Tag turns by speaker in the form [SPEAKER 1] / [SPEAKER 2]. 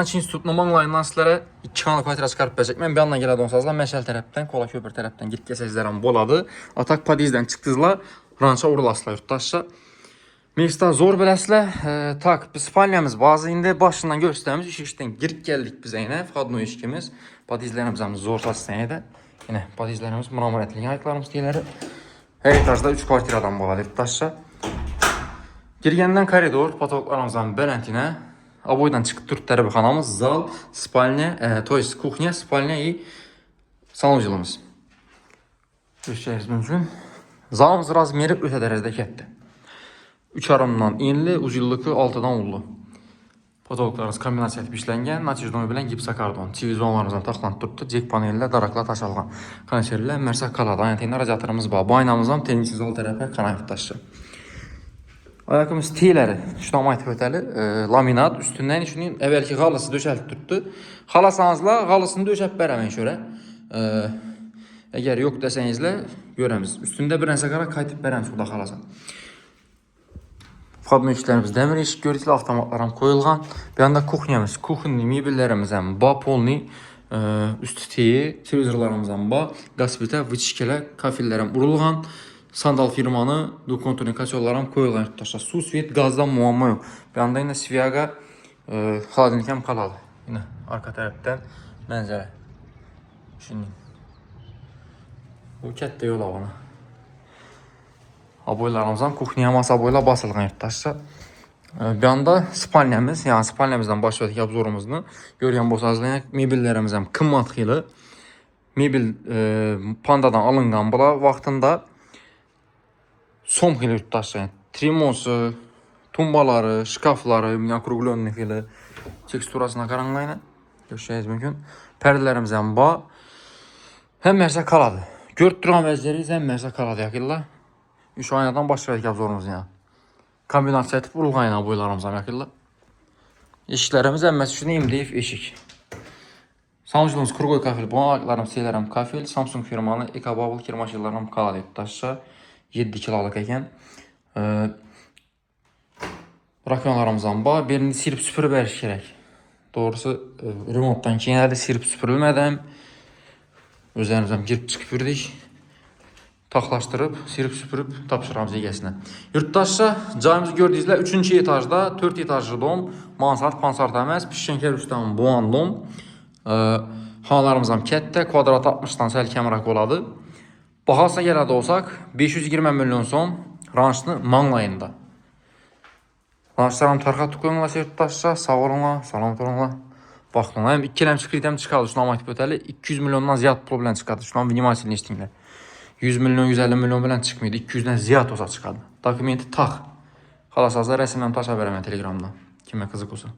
[SPEAKER 1] İnstitutun online'dan sizlərə 2 kanal kvartira çıxarıb verəcək. Mən bir yandan gələdəm sazla, Məşəl tərəfdən, Kola Köpür tərəfdən git gəlsəzlərəm boladı. Atak Padizdən çıxdınızla, rança urulasla yurttaşsa. Mesta zor beləsilə, tak, biz Spanyamız bazı indi başından göstərimiz işdən girib gəldik bizə yine. Vxadno işkimiz, Padizlərimizimiz zor sasiyədə. Yine Padizlərimiz müramarətli yayıqlarımız deyiləri. Hər etajda 3 kvartiradan boladı yurttaşsa. Girgəndən koridor, patologlarımızdan belentinə. Aboydan çıkıp 4 tərəbixanamız, zal, spalnya, to есть kuxnya, spalnya и sanucilimiz. Göstəririz mümkün. Zalımız razmeri ötə dərəcədə kətdi. 3 arımdan enli, uzillıqı 6-dan ullu. Patologlarımız kombinasiya edib işlənən, natijdomu bilən gipsakardon. Televizorlarımızdan taxlanıb durdu, cek panellə, daraqla taşalğan. Konserlə, mərsək qalada, ayanteyində radiatorımız var. Bu aynamızdan tenisi zal tərəfə kanayıb daşı. Ayakımız T'ləri, şunamayt ötəli, laminat, üstündən üçün əvvəlki qalısı döşəlib tutdu. Xalasanızla qalısını döşəb bərəmən şöyle. Əgər yox desənizlə görəmiz. Üstündə bir nəsə qara qaytıb bərəmiz burada xalasan. Vxadno işlərimiz dəmir eşik görüklə avtomatlarım qoyulğan. Bir anda kuxnyamız, kuxunni mebellərimizən ba, polni, üstü teyi, televizorlarımızdan ba, qaz plitə, vıçişkələ, kafillərim urulğan. Sandal firmanı dukonturnikasiyonlarım koyulan yurttaşlar. Su, svet, gazdan muamma yok. Bir anda yine Sviaga xaladilnikəm qaladı. Yine arka tərəfdən mənzərə. Şimdi bu kətdə yol avanı. Aboylarımızdan kuxniya masa boyla basılğan yurttaşlar. Bir anda spalnyamız, yani spalnyamızdan başladık abzorumuzunu. Görüyen bosazlayan mebellərimizdən qımmat xili. Mebel pandadan alınğan bula vaxtında son xili yurttaşlar. Trimosu, tumbaları, şkafları, mikrogülönlü xili teksturasına qaranlayına göstəririz mümkün. Pərdələrimizdən ba. Həm mərsə qaladı. Gört duran vəzləri həm mərsə qaladı yakilla. 3 aynadan başlayaq abzorumuz yani. Kombinasiya etib urulğan ayna boylarımızdan yakilla. Eşiklərimiz əmməsi üçün MDF eşik. Sanucilimiz Kurgoy kafil, bu ayaqlarım, seylərim kafil, Samsung firmanı Ekababıl kirmaşılarım qaladı yurttaşlar. 7 kiloluk eken. Rakonlarımızdan ba. Birini silip süpürüb əriş gerek. Doğrusu remontdan kenarda silip süpürülmədən özlərimizdən girip çıxıb yürüdük. Taxlaşdırıb, silip süpürüb tapşırağımız yegesinə. Yurttaşsa cayımızı gördüyünüzlə 3-cü etajda 4 etajlı dom, mansard, pansard əməz, pişşənkər üstdən boğan dom. Xanalarımızdan kətdə, kvadrat 60-dan səlkəmraq oladı. Bahasına gələdə olsaq 520 milyon son rançlı manlayında. Rançlarım tarxa tuquyunla seyirttaşsa, sağ olunla, salamat olunla. Baxdınla, hem 2 ləmçi kritem çıxardı şunamayt bötəli, 200 milyondan ziyad problem çıxardı. Şunam vinimasilini işləyinlə. 100 milyon, 150 milyon bilən çıxmıydı, 200-dən ziyad olsa çıxardı. Dokumenti tax. Xalasazda rəsimdən taşa verəmən telegramdan. Kimə qızıq olsa.